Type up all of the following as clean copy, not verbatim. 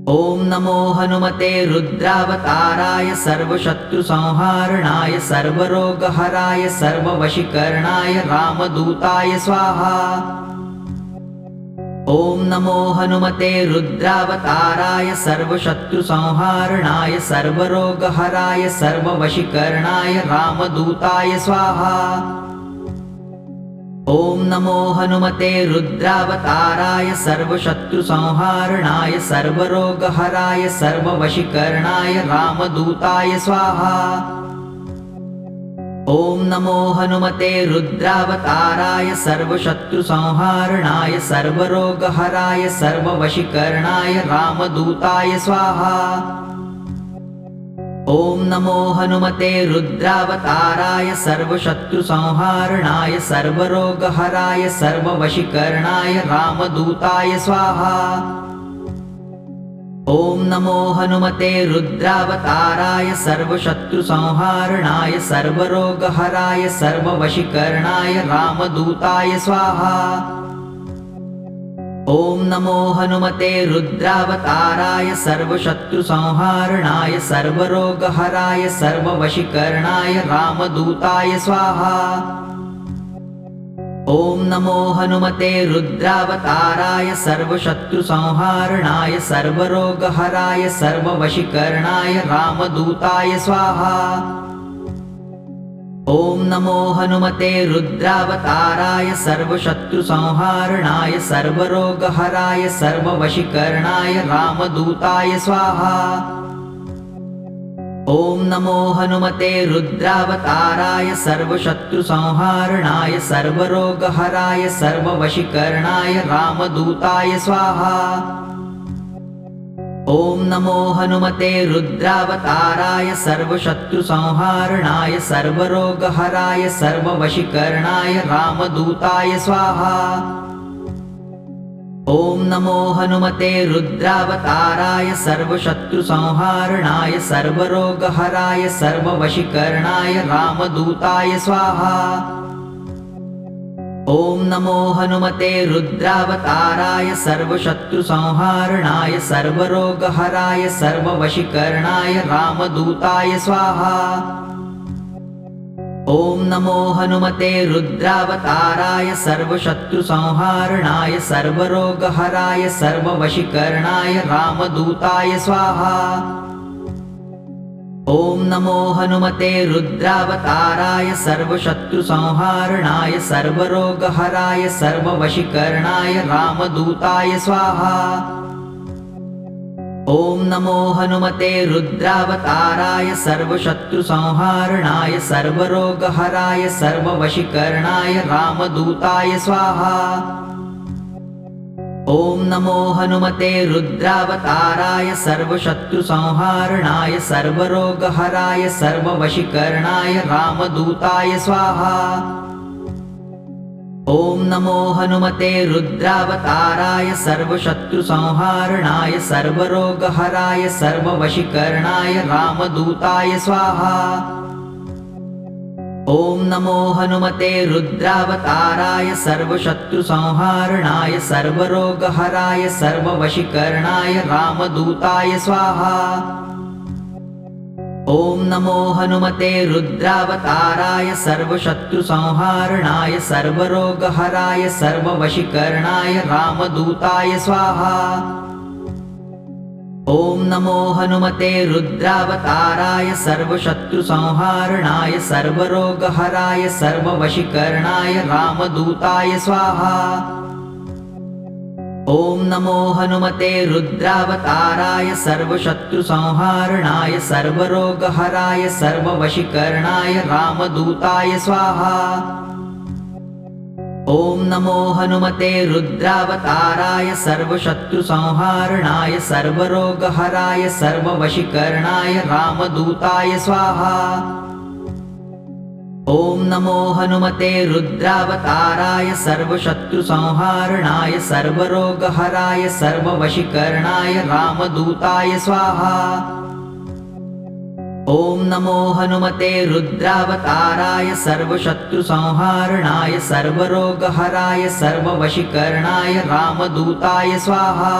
ॐ नमो हनुमते रुद्रावताराय सर्वशत्रुसंहारणाय सर्वरोगहराय सर्ववशीकरणाय रामदूताय स्वाहा। ॐ नमो हनुमते रुद्रावताराय सर्वशत्रुसंहारणाय सर्वरोगहराय सर्ववशीकरणाय रामदूताय स्वाहा। ॐ नमो हनुमते रुद्रावताराय सर्वशत्रुसंहारणाय सर्वरोगहराय सर्ववशीकरणाय रामदूताय स्वाहा। ॐ नमो हनुमते रुद्रावताराय सर्वशत्रुसंहारणाय सर्वरोगहराय सर्ववशीकरणाय रामदूताय स्वाहा। ॐ नमो हनुमते रुद्रावताराय सर्वशत्रुसंहारणाय सर्वरोगहराय सर्ववशीकरणाय रामदूताय स्वाहा। ॐ नमो हनुमते रुद्रावताराय सर्वशत्रुसंहारणाय सर्वरोगहराय सर्ववशीकरणाय रामदूताय स्वाहा। ॐ नमो हनुमते रुद्रावताराय सर्वशत्रुसंहारणाय सर्वरोगहराय सर्ववशीकरणाय रामदूताय स्वाहा। ॐ नमो हनुमते रुद्रावताराय सर्वशत्रुसंहारणाय सर्वरोगहराय सर्ववशीकरणाय रामदूताय स्वाहा। ॐ नमो हनुमते रुद्रावताराय सर्वशत्रुसंहारणाय सर्वरोगहराय सर्ववशीकरणाय रामदूताय स्वाहा। ॐ नमो हनुमते रुद्रावताराय सर्वशत्रुसंहारणाय सर्वरोगहराय सर्ववशीकरणाय रामदूताय स्वाहा। ॐ नमो हनुमते रुद्रावताराय सर्वशत्रुसंहारणाय सर्वरोगहराय सर्ववशीकरणाय रामदूताय स्वाहा। ॐ नमो हनुमते रुद्रावताराय सर्वशत्रुसंहारणाय सर्वरोगहराय सर्ववशीकरणाय रामदूताय स्वाहा। ॐ नमो हनुमते रुद्रावताराय सर्वशत्रुसंहारणाय सर्वरोगहराय सर्ववशीकरणाय रामदूताय स्वाहा। ॐ नमो हनुमते रुद्रावताराय सर्वशत्रुसंहारणाय सर्वरोगहराय सर्ववशीकरणाय रामदूताय स्वाहा। ॐ नमो हनुमते रुद्रावताराय सर्वशत्रुसंहारणाय सर्वरोगहराय सर्ववशीकरणाय रामदूताय स्वाहा। ॐ नमो हनुमते रुद्रावताराय सर्वशत्रुसंहारणाय सर्वरोगहराय सर्ववशीकरणाय रामदूताय स्वाहा। ॐ नमो हनुमते रुद्रावताराय सर्वशत्रुसंहारणाय सर्वरोगहराय सर्ववशीकरणाय रामदूताय स्वाहा। ॐ नमो हनुमते रुद्रावताराय सर्वशत्रुसंहारणाय सर्वरोगहराय सर्ववशीकरणाय रामदूताय स्वाहा। ॐ नमो हनुमते रुद्रावताराय सर्वशत्रुसंहारणाय सर्वरोगहराय सर्ववशीकरणाय रामदूताय स्वाहा। ॐ नमो हनुमते रुद्रावताराय सर्वशत्रुसंहारणाय सर्वरोगहराय सर्ववशीकरणाय रामदूताय स्वाहा। ॐ नमो हनुमते रुद्रावताराय सर्वशत्रुसंहारणाय सर्वरोगहराय सर्ववशीकरणाय रामदूताय स्वाहा। ॐ नमो हनुमते रुद्रावताराय सर्वशत्रुसंहारणाय सर्वरोगहराय सर्ववशीकरणाय रामदूताय स्वाहा। ॐ नमो हनुमते रुद्रावताराय सर्वशत्रुसंहारणाय सर्वरोगहराय सर्ववशीकरणाय रामदूताय स्वाहा। ॐ नमो हनुमते रुद्रावताराय सर्वशत्रुसंहारणाय सर्वरोगहराय सर्ववशीकरणाय रामदूताय स्वाहा। ॐ नमो हनुमते रुद्रावताराय सर्वशत्रुसंहारणाय सर्वरोगहराय सर्ववशीकरणाय रामदूताय स्वाहा।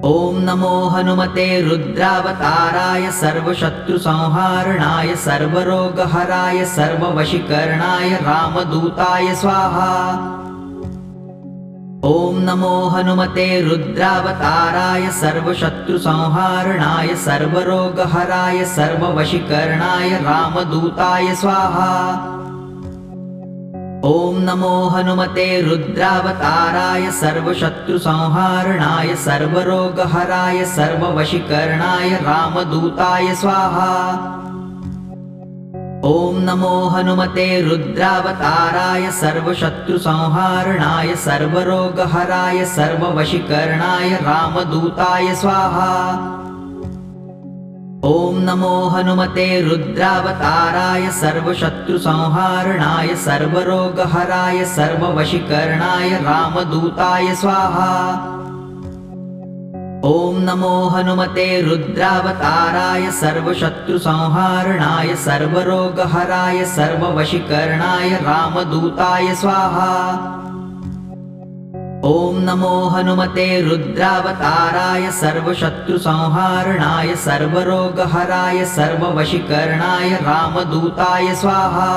ॐ नमो हनुमते रुद्रावताराय सर्वशत्रुसंहारणाय सर्वरोगहराय सर्ववशीकरणाय रामदूताय स्वाहा। ॐ नमो हनुमते रुद्रावताराय सर्वशत्रुसंहारणाय सर्वरोगहराय सर्ववशीकरणाय रामदूताय स्वाहा। ॐ नमो हनुमते रुद्रावताराय सर्वशत्रुसंहारणाय सर्वरोगहराय सर्ववशीकरणाय रामदूताय स्वाहा। ॐ नमो हनुमते रुद्रावताराय सर्वशत्रुसंहारणाय सर्वरोगहराय सर्ववशीकरणाय रामदूताय स्वाहा। ॐ नमो हनुमते रुद्रावताराय सर्वशत्रुसंहारणाय सर्वरोगहराय सर्ववशीकरणाय रामदूताय स्वाहा। ॐ नमो हनुमते रुद्रावताराय सर्वशत्रुसंहारणाय सर्वरोगहराय सर्ववशीकरणाय रामदूताय स्वाहा। ॐ नमो हनुमते रुद्रावताराय सर्वशत्रुसंहारणाय सर्वरोगहराय सर्ववशीकरणाय रामदूताय स्वाहा।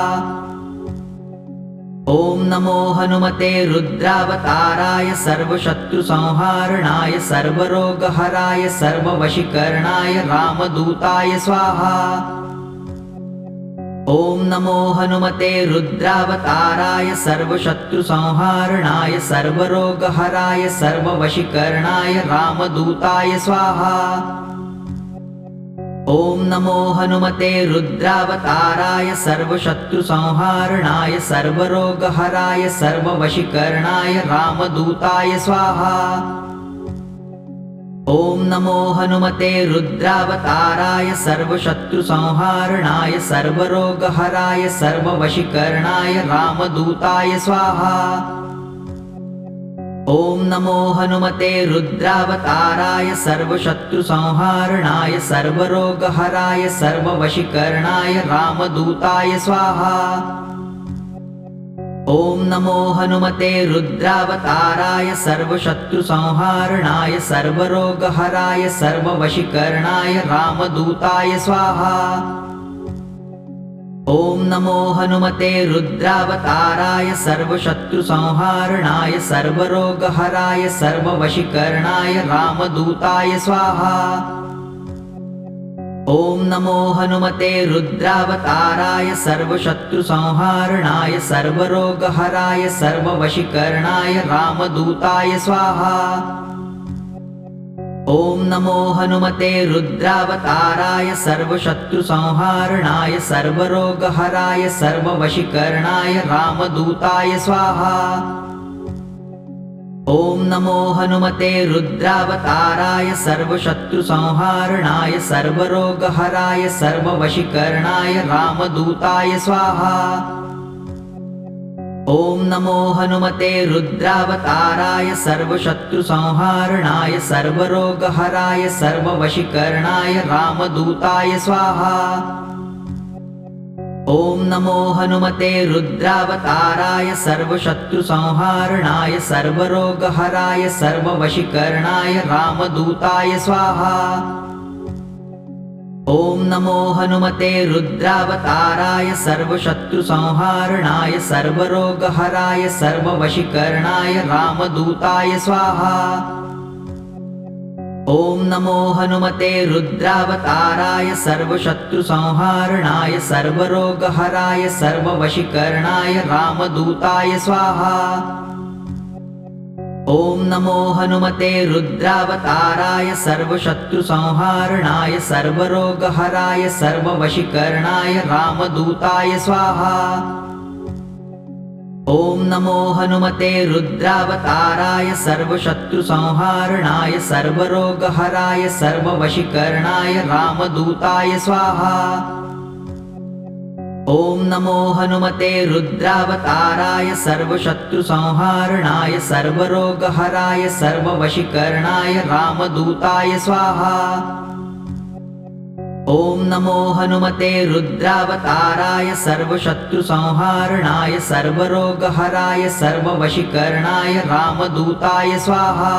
ॐ नमो हनुमते रुद्रावताराय सर्वशत्रुसंहारणाय सर्वरोगहराय सर्ववशीकरणाय रामदूताय स्वाहा। ॐ नमो हनुमते रुद्रावताराय सर्वशत्रुसंहारणाय सर्वरोगहराय सर्ववशीकरणाय रामदूताय स्वाहा। ॐ नमो हनुमते रुद्रावताराय सर्वशत्रुसंहारणाय सर्वरोगहराय सर्ववशीकरणाय रामदूताय स्वाहा। ॐ नमो हनुमते रुद्रावताराय सर्वशत्रुसंहारणाय सर्वरोगहराय सर्ववशीकरणाय रामदूताय स्वाहा। ॐ नमो हनुमते रुद्रावताराय सर्वशत्रुसंहारणाय सर्वरोगहराय सर्ववशीकरणाय रामदूताय स्वाहा। ॐ नमो हनुमते रुद्रावताराय सर्वशत्रुसंहारणाय सर्वरोगहराय सर्ववशीकरणाय रामदूताय स्वाहा। ॐ नमो हनुमते रुद्रावताराय सर्वशत्रुसंहारणाय सर्वरोगहराय सर्ववशीकरणाय रामदूताय स्वाहा। ॐ नमो हनुमते रुद्रावताराय सर्वशत्रुसंहारणाय सर्वरोगहराय सर्ववशीकरणाय रामदूताय स्वाहा। ॐ नमो हनुमते रुद्रावताराय सर्वशत्रुसंहारणाय सर्वरोगहराय सर्ववशीकरणाय रामदूताय स्वाहा। ॐ नमो हनुमते रुद्रावताराय सर्वशत्रुसंहारणाय सर्वरोगहराय सर्ववशीकरणाय रामदूताय स्वाहा। ॐ नमो हनुमते रुद्रावताराय सर्वशत्रुसंहारणाय सर्वरोगहराय सर्ववशीकरणाय रामदूताय स्वाहा। ॐ नमो हनुमते रुद्रावताराय सर्वशत्रुसंहारणाय सर्वरोगहराय सर्ववशीकरणाय रामदूताय स्वाहा। ॐ नमो हनुमते रुद्रावताराय सर्वशत्रुसंहारणाय सर्वरोगहराय सर्ववशीकरणाय रामदूताय स्वाहा। ॐ नमो हनुमते रुद्रावताराय सर्वशत्रुसंहारणाय सर्वरोगहराय सर्ववशीकरणाय रामदूताय स्वाहा। ॐ नमो हनुमते रुद्रावताराय सर्वशत्रुसंहारणाय सर्वरोगहराय सर्ववशीकरणाय रामदूताय स्वाहा। ॐ नमो हनुमते रुद्रावताराय सर्वशत्रुसंहारणाय सर्वरोगहराय सर्ववशीकरणाय रामदूताय स्वाहा। ॐ नमो हनुमते रुद्रावताराय सर्वशत्रुसंहारणाय सर्वरोगहराय सर्ववशीकरणाय रामदूताय स्वाहा। ॐ नमो हनुमते रुद्रावताराय सर्वशत्रुसंहारणाय सर्वरोगहराय सर्ववशीकरणाय रामदूताय स्वाहा।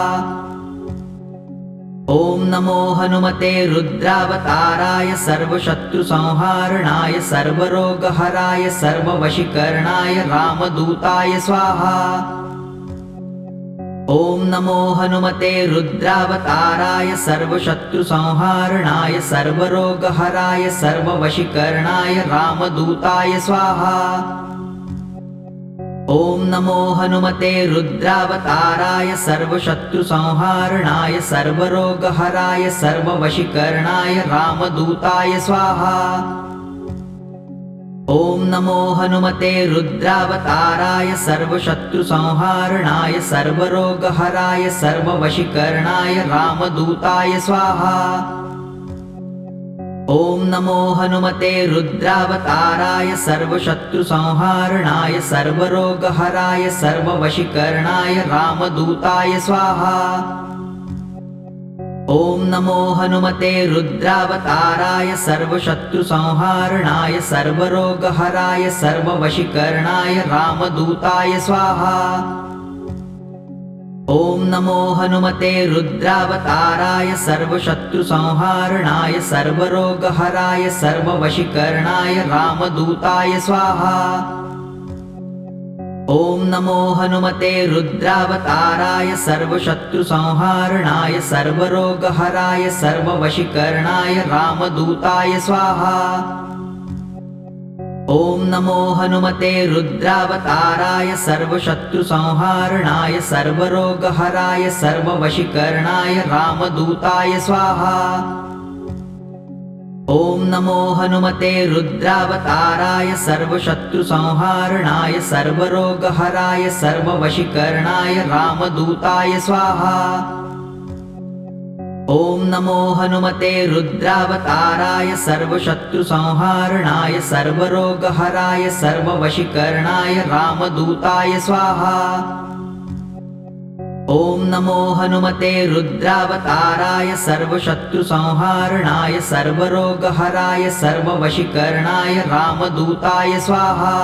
ॐ नमो हनुमते रुद्रावताराय सर्वशत्रुसंहारणाय सर्वरोगहराय सर्ववशीकरणाय रामदूताय स्वाहा। ॐ नमो हनुमते रुद्रावताराय सर्वशत्रुसंहारणाय सर्वरोगहराय सर्ववशीकरणाय रामदूताय स्वाहा। ॐ नमो हनुमते रुद्रावताराय सर्वशत्रुसंहारणाय सर्वरोगहराय सर्ववशीकरणाय रामदूताय स्वाहा। ॐ नमो हनुमते रुद्रावताराय सर्वशत्रुसंहारणाय सर्वरोगहराय सर्ववशीकरणाय रामदूताय स्वाहा। ॐ नमो हनुमते रुद्रावताराय सर्वशत्रुसंहारणाय सर्वरोगहराय सर्ववशीकरणाय रामदूताय स्वाहा। ॐ नमो हनुमते रुद्रावताराय सर्वशत्रुसंहारणाय सर्वरोगहराय सर्ववशीकरणाय रामदूताय स्वाहा। ॐ नमो हनुमते रुद्रावताराय सर्वशत्रुसंहारणाय सर्वरोगहराय सर्ववशीकरणाय रामदूताय स्वाहा। ॐ नमो हनुमते रुद्रावताराय सर्वशत्रुसंहारणाय सर्वरोगहराय सर्ववशीकरणाय रामदूताय स्वाहा। ॐ नमो हनुमते रुद्रावताराय सर्वशत्रुसंहारणाय सर्वरोगहराय सर्ववशीकरणाय रामदूताय स्वाहा। ॐ नमो हनुमते रुद्रावताराय सर्वशत्रुसंहारणाय सर्वरोगहराय सर्ववशीकरणाय रामदूताय स्वाहा। ॐ नमो हनुमते रुद्रावताराय सर्वशत्रुसंहारणाय सर्वरोगहराय सर्ववशीकरणाय रामदूताय स्वाहा। ॐ नमो हनुमते रुद्रावताराय सर्वशत्रुसंहारणाय सर्वरोगहराय सर्ववशीकरणाय रामदूताय स्वाहा।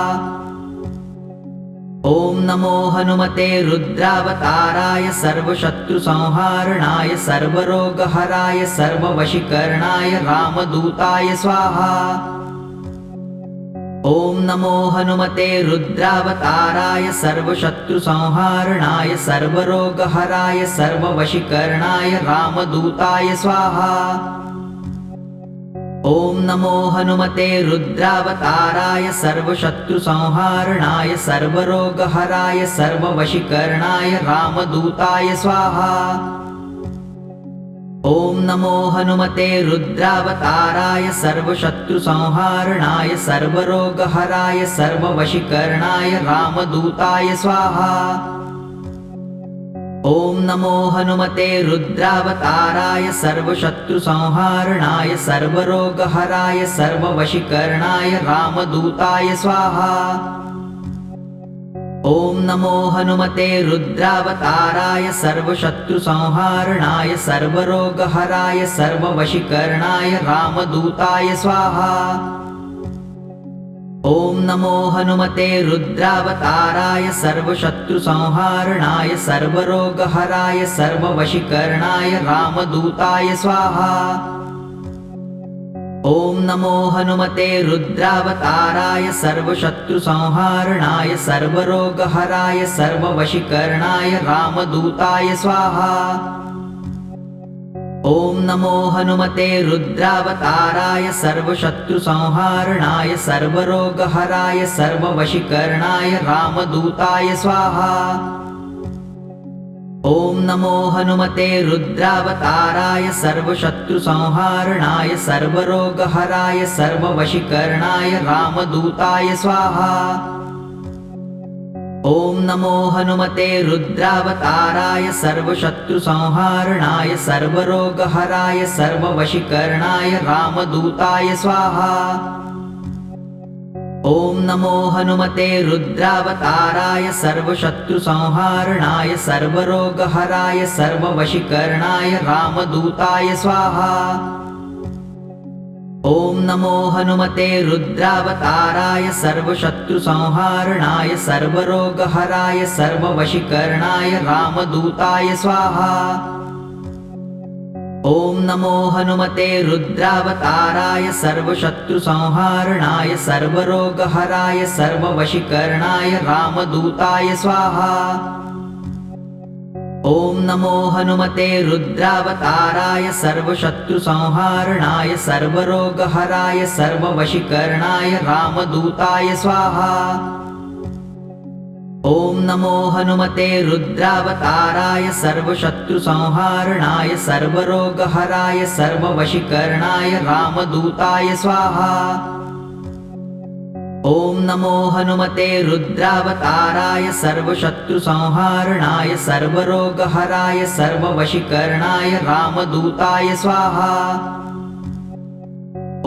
ॐ नमो हनुमते रुद्रावताराय सर्वशत्रुसंहारणाय सर्वरोगहराय सर्ववशीकरणाय रामदूताय स्वाहा। ॐ नमो हनुमते रुद्रावताराय सर्वशत्रुसंहारणाय सर्वरोगहराय सर्ववशीकरणाय रामदूताय स्वाहा। ॐ नमो हनुमते रुद्रावताराय सर्वशत्रुसंहारणाय सर्वरोगहराय सर्ववशीकरणाय रामदूताय स्वाहा। ॐ नमो हनुमते रुद्रावताराय सर्वशत्रुसंहारणाय सर्वरोगहराय सर्ववशीकरणाय रामदूताय स्वाहा। ॐ नमो हनुमते रुद्रावताराय सर्वशत्रुसंहारणाय सर्वरोगहराय सर्ववशीकरणाय रामदूताय स्वाहा। ॐ नमो हनुमते रुद्रावताराय सर्वशत्रुसंहारणाय सर्वरोगहराय सर्ववशीकरणाय रामदूताय स्वाहा। ॐ नमो हनुमते रुद्रावताराय सर्वशत्रुसंहारणाय सर्वरोगहराय सर्ववशीकरणाय रामदूताय स्वाहा। ॐ नमो हनुमते रुद्रावताराय सर्वशत्रुसंहारणाय सर्वरोगहराय सर्ववशीकरणाय रामदूताय स्वाहा। ॐ नमो हनुमते रुद्रावताराय सर्वशत्रुसंहारणाय सर्वरोगहराय सर्ववशीकरणाय रामदूताय स्वाहा। ॐ नमो हनुमते रुद्रावताराय सर्वशत्रुसंहारणाय सर्वरोगहराय सर्ववशीकरणाय रामदूताय स्वाहा। ॐ नमो हनुमते रुद्रावताराय सर्वशत्रुसंहारणाय सर्वरोगहराय सर्ववशीकरणाय रामदूताय स्वाहा। ॐ नमो हनुमते रुद्रावताराय सर्वशत्रुसंहारणाय सर्वरोगहराय सर्ववशीकरणाय रामदूताय स्वाहा। ॐ नमो हनुमते रुद्रावताराय सर्वशत्रुसंहारणाय सर्वरोगहराय सर्ववशीकरणाय रामदूताय स्वाहा। ॐ नमो हनुमते रुद्रावताराय सर्वशत्रुसंहारणाय सर्वरोगहराय सर्ववशीकरणाय रामदूताय स्वाहा। ॐ नमो हनुमते रुद्रावताराय सर्वशत्रुसंहारणाय सर्वरोगहराय सर्ववशीकरणाय रामदूताय स्वाहा। ॐ नमो हनुमते रुद्रावताराय सर्वशत्रुसंहारणाय सर्वरोगहराय सर्ववशीकरणाय रामदूताय स्वाहा। ॐ नमो हनुमते रुद्रावताराय सर्वशत्रुसंहारणाय सर्वरोगहराय सर्ववशीकरणाय रामदूताय स्वाहा।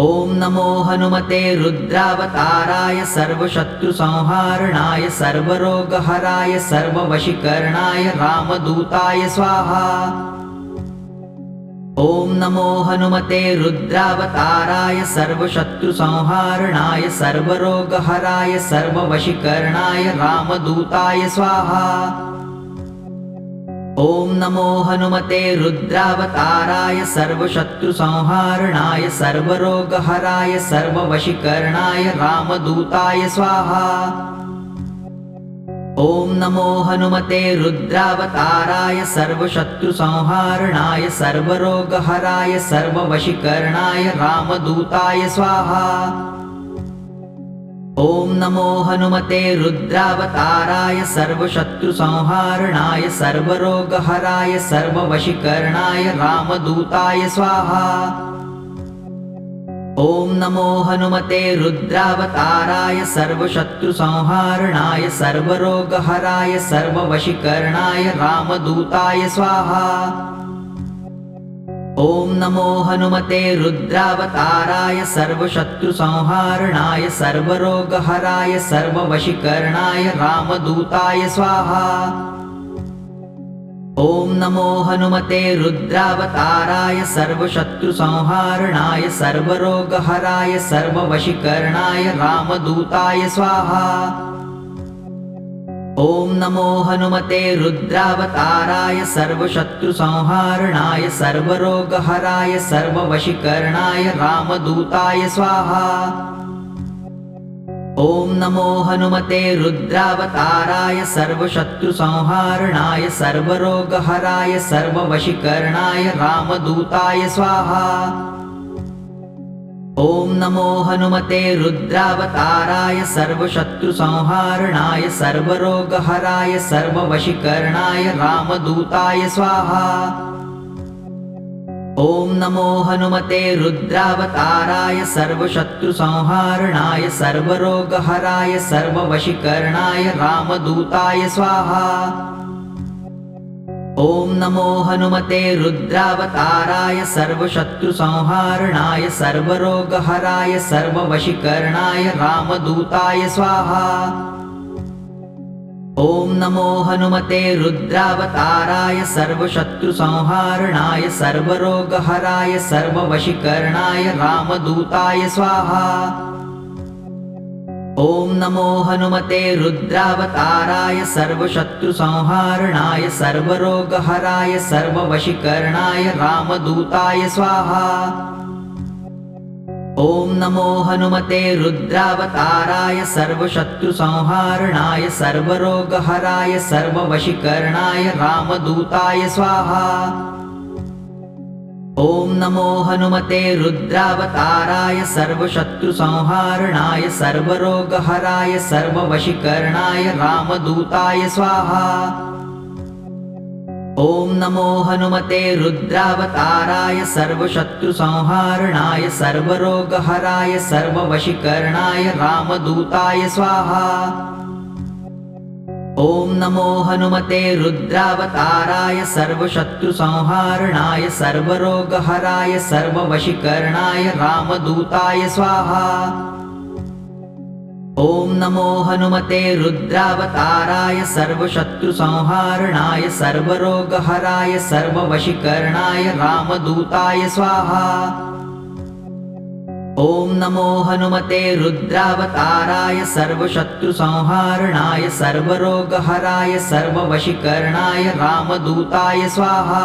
ॐ नमो हनुमते रुद्रावताराय सर्वशत्रुसंहारणाय सर्वरोगहराय सर्ववशीकरणाय रामदूताय स्वाहा। ॐ नमो हनुमते रुद्रावताराय सर्वशत्रुसंहारणाय सर्वरोगहराय सर्ववशीकरणाय रामदूताय स्वाहा। ॐ नमो हनुमते रुद्रावताराय सर्वशत्रुसंहारणाय सर्वरोगहराय सर्ववशीकरणाय रामदूताय स्वाहा। ॐ नमो हनुमते रुद्रावताराय सर्वशत्रुसंहारणाय सर्वरोगहराय सर्ववशीकरणाय रामदूताय स्वाहा। ॐ नमो हनुमते रुद्रावताराय सर्वशत्रुसंहारणाय सर्वरोगहराय सर्ववशीकरणाय रामदूताय स्वाहा। ॐ नमो हनुमते रुद्रावताराय सर्वशत्रुसंहारणाय सर्वरोगहराय सर्ववशीकरणाय रामदूताय स्वाहा। ॐ नमो हनुमते रुद्रावताराय सर्वशत्रुसंहारणाय सर्वरोगहराय सर्ववशीकरणाय रामदूताय स्वाहा। ॐ नमो हनुमते रुद्रावताराय सर्वशत्रुसंहारणाय सर्वरोगहराय सर्ववशीकरणाय रामदूताय स्वाहा। ॐ नमो हनुमते रुद्रावताराय सर्वशत्रुसंहारणाय सर्वरोगहराय सर्ववशीकरणाय रामदूताय स्वाहा। ॐ नमो हनुमते रुद्रावताराय सर्वशत्रुसंहारणाय सर्वरोगहराय सर्ववशीकरणाय रामदूताय स्वाहा। ॐ नमो हनुमते रुद्रावताराय सर्वशत्रुसंहारणाय सर्वरोगहराय सर्ववशीकरणाय रामदूताय स्वाहा। ॐ नमो हनुमते रुद्रावताराय सर्वशत्रुसंहारणाय सर्वरोगहराय सर्ववशीकरणाय रामदूताय स्वाहा। ॐ नमो हनुमते रुद्रावताराय सर्वशत्रुसंहारणाय सर्वरोगहराय सर्ववशीकरणाय रामदूताय स्वाहा। ॐ नमो हनुमते रुद्रावताराय सर्वशत्रुसंहारणाय सर्वरोगहराय सर्ववशीकरणाय रामदूताय स्वाहा। ॐ नमो हनुमते रुद्रावताराय सर्वशत्रुसंहारणाय सर्वरोगहराय सर्ववशीकरणाय रामदूताय स्वाहा। ॐ नमो हनुमते रुद्रावताराय सर्वशत्रुसंहारणाय सर्वरोगहराय सर्ववशीकरणाय रामदूताय स्वाहा। ॐ नमो हनुमते रुद्रावताराय सर्वशत्रुसंहारणाय सर्वरोगहराय सर्ववशीकरणाय रामदूताय स्वाहा। ॐ नमो हनुमते रुद्रावताराय सर्वशत्रुसंहारणाय सर्वरोगहराय सर्ववशीकरणाय रामदूताय स्वाहा। ॐ नमो हनुमते रुद्रावताराय सर्वशत्रुसंहारणाय सर्वरोगहराय सर्ववशीकरणाय रामदूताय स्वाहा। ॐ नमो हनुमते रुद्रावताराय सर्वशत्रुसंहारणाय सर्वरोगहराय सर्ववशीकरणाय रामदूताय स्वाहा। ॐ नमो हनुमते रुद्रावताराय सर्वशत्रुसंहारणाय सर्वरोगहराय सर्ववशीकरणाय रामदूताय स्वाहा।